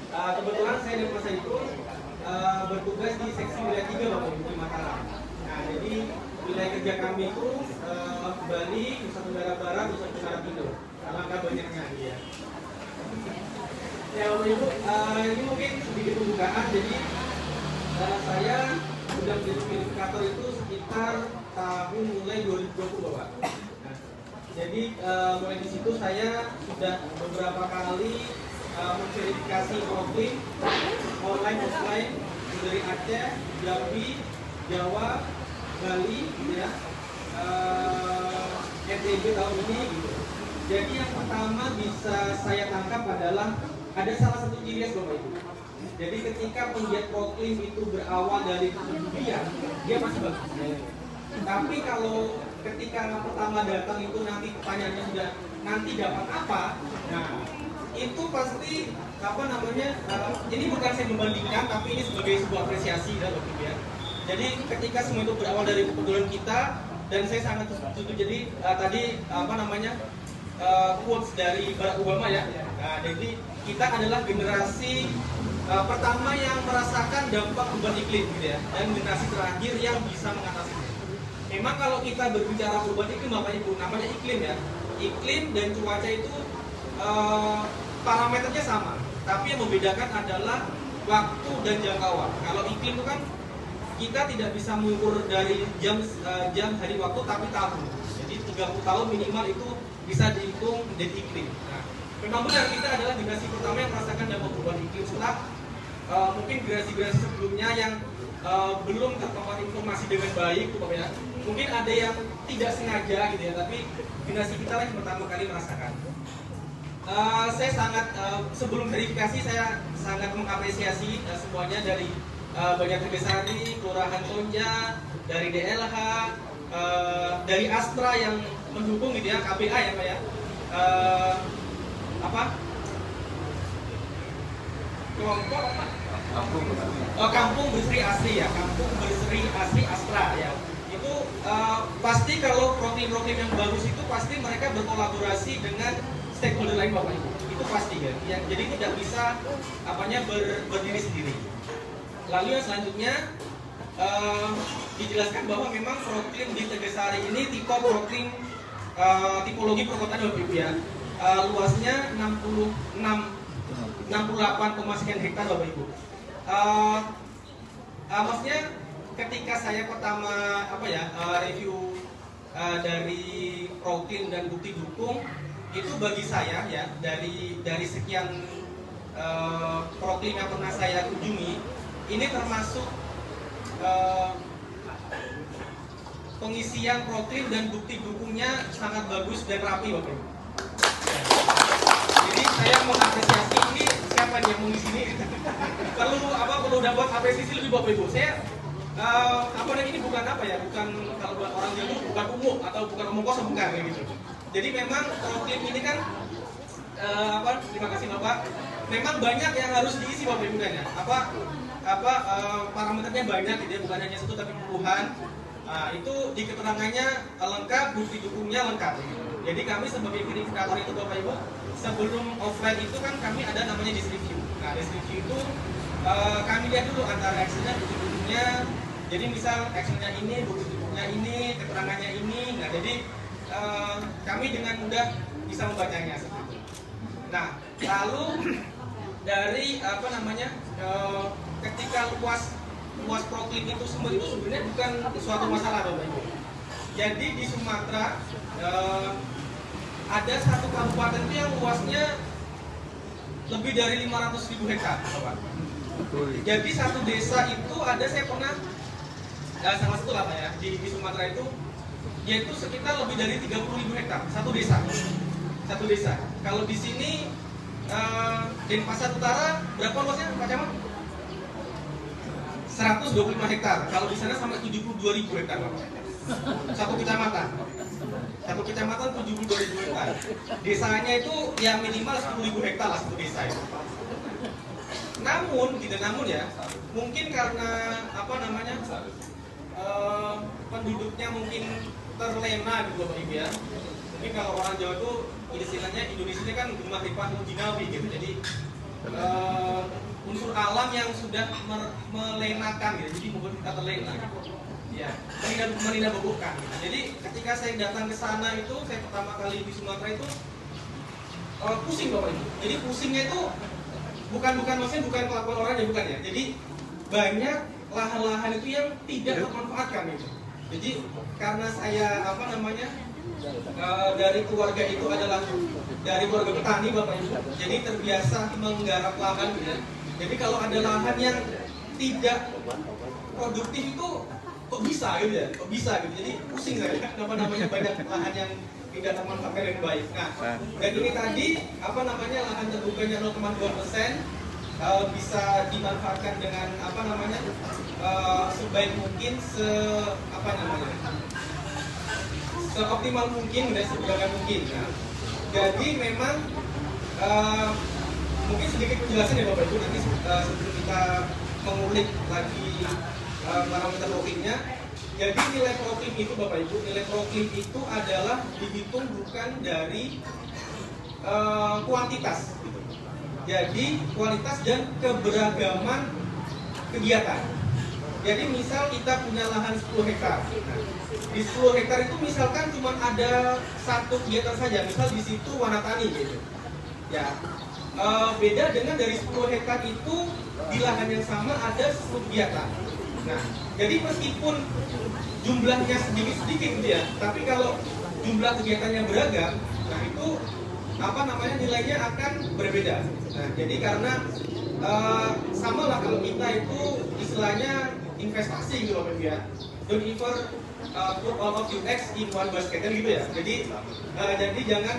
Kebetulan saya dan Mas itu bertugas di seksi wilayah 3 Bapak Ibu di Mataram. Nah, jadi wilayah kerja kami itu Bali, Nusa Tenggara Barat, Nusa Tenggara Timur. Alangkah banyaknya ya. Ya Bapak Ibu, ini mungkin sedikit pembukaan. Jadi saya sudah menjadi verifikator itu sekitar tahun mulai 2020 Bapak. Nah, jadi mulai di situ saya sudah beberapa kali memverifikasi profil online offline dari Aceh, Jambi, Jawa, Bali, ya, NTB tahun ini gitu. Jadi yang pertama bisa saya tangkap adalah ada salah satu ciri khas Bapak Ibu. Jadi ketika penggiat proklaim itu berawal dari kepedulian, dia masih bagus. Tapi kalau ketika pertama datang itu nanti pertanyaannya sudah nanti dapat apa, nah itu pasti apa namanya? Ini bukan saya membandingkan, tapi ini sebagai sebuah apresiasi ya Bapak Ibu ya. Jadi ketika semua itu berawal dari kepedulian kita, dan saya sangat setuju. Jadi tadi apa namanya? Quotes dari Barack Obama ya. Nah, jadi kita adalah generasi pertama yang merasakan dampak perubahan iklim gitu ya, dan generasi terakhir yang bisa mengatasinya. Memang kalau kita berbicara perubahan iklim Bapak Ibu, namanya iklim ya. Iklim dan cuaca itu parameternya sama, tapi yang membedakan adalah waktu dan jangkauan. Kalau iklim itu kan kita tidak bisa mengukur dari jam hari waktu, tapi tahun. Jadi 30 tahun minimal itu bisa dihitung menjadi iklim. Nah, memang benar kita adalah generasi pertama yang merasakan dampak perubahan iklim setelah mungkin generasi-generasi sebelumnya yang belum terpapar informasi dengan baik, Bapak ya. Mungkin ada yang tidak sengaja gitu ya, tapi generasi kita lah yang pertama kali merasakan. Saya sangat sebelum verifikasi saya sangat mengapresiasi semuanya dari Banjar Tegasari, Kelurahan Tonja, dari DLH, dari Astra yang mendukung gitu ya, KBA ya Pak ya. Kelompok apa? Kampung Berseri Asri ya, Kampung Berseri Asri Astra ya. Itu pasti kalau program-program yang bagus itu pasti mereka berkolaborasi dengan stakeholder lain Bapak Ibu. Itu pasti ya. Jadi tidak bisa berdiri sendiri. Lalu yang selanjutnya dijelaskan bahwa memang program di Tegasari ini tipe program tipologi perkotaan Bapak Ibu ya. Luasnya 68, sekian hektar Bapak Ibu. Maksudnya ketika saya pertama review dari program dan bukti dukung itu bagi saya ya dari sekian program yang pernah saya kunjungi ini termasuk pengisian program dan bukti dukungnya sangat bagus dan rapi Bapak Ibu. Jadi saya mengapresiasi ini siapa nih yang mengisi ini perlu dapat apresiasi lebih Bapak Ibu. Saya ini bukan bukan kalau buat orang Jawa bukan umum atau bukan omong kosong bukan kayak gitu. Jadi memang program ini kan terima kasih Bapak. Memang banyak yang harus diisi Bapak Ibu kan ya. Parameternya banyak gitu ya, bukan hanya satu tapi puluhan. Itu di keterangannya lengkap, bukti dukungnya lengkap. Jadi kami sebagai verifikator itu Bapak Ibu, sebelum offline itu kan kami ada namanya desk review. Nah, desk review itu kami lihat dulu antara Excel-nya, bukti dukungnya. Jadi misal Excel-nya ini, bukti dukungnya ini, keterangannya ini. Nah, jadi kami dengan mudah bisa membacanya seperti itu. Nah, lalu dari ketika luas proklaim itu sebenarnya bukan suatu masalah Bapak Ibu. Jadi di Sumatera ada satu kabupaten itu yang luasnya lebih dari 500.000 hektar Bapak. Jadi satu desa itu ada saya pernah salah satu lah Pak ya di Sumatera itu yaitu sekitar lebih dari 30.000 hektar satu desa. Kalau di sini Denpasar Utara berapa luasnya Pak Camat? 125 hektar. Kalau di sana sampai 72.000 hektar Bapak. Satu kecamatan 72.000 hektar. Desanya itu yang minimal 10.000 hektar lah satu desa itu. Namun ya, mungkin karena penduduknya mungkin terlena gitu Bapak Ibu ya. Mungkin kalau orang Jawa itu istilahnya Indonesia ini kan gemah lipat mujinawi gitu. Jadi unsur alam yang sudah melenakan gitu. Jadi membuat kita terlena. Ya, melina bebukan. Gitu. Jadi ketika saya datang ke sana itu, saya pertama kali di Sumatera itu pusing Bapak Ibu. Jadi pusingnya itu bukan maksudnya bukan kelakuan orang ya, bukan ya. Jadi banyak lahan-lahan itu yang tidak termanfaatkan gitu. Jadi karena saya dari keluarga itu adalah dari keluarga petani Bapak Ibu, jadi terbiasa menggarap lahan gitu ya. Jadi kalau ada lahan yang tidak produktif itu kok bisa gitu ya, kok bisa gitu. Jadi pusing saya, namanya banyak lahan yang tidak termanfaatkan dengan baik. Nah, dan ini tadi lahan terbukanya 0,2%. Bisa dimanfaatkan dengan sebaik mungkin, seoptimal mungkin dan sebagai mungkin. Nah, jadi memang mungkin sedikit penjelasan ya Bapak Ibu, nanti sebelum kita mengulik lagi parameter proklimnya. Jadi nilai proklim itu Bapak Ibu, nilai proklim itu adalah dihitung bukan dari kuantitas. Jadi kualitas dan keberagaman kegiatan. Jadi misal kita punya lahan 10 hektar. Di 10 hektar itu misalkan cuma ada satu kegiatan saja, misal di situ warna tani gitu. Ya. Beda dengan dari 10 hektar itu di lahan yang sama ada 10 kegiatan. Nah, jadi meskipun jumlahnya sedikit-sedikit gitu ya, tapi kalau jumlah kegiatannya beragam, nah itu nilainya akan berbeda. Nah, jadi karena sama lah kalau kita itu istilahnya investasi gitu Bapak Ibu ya. Don't ever put all of your eggs in one basket kan gitu ya. Jadi jangan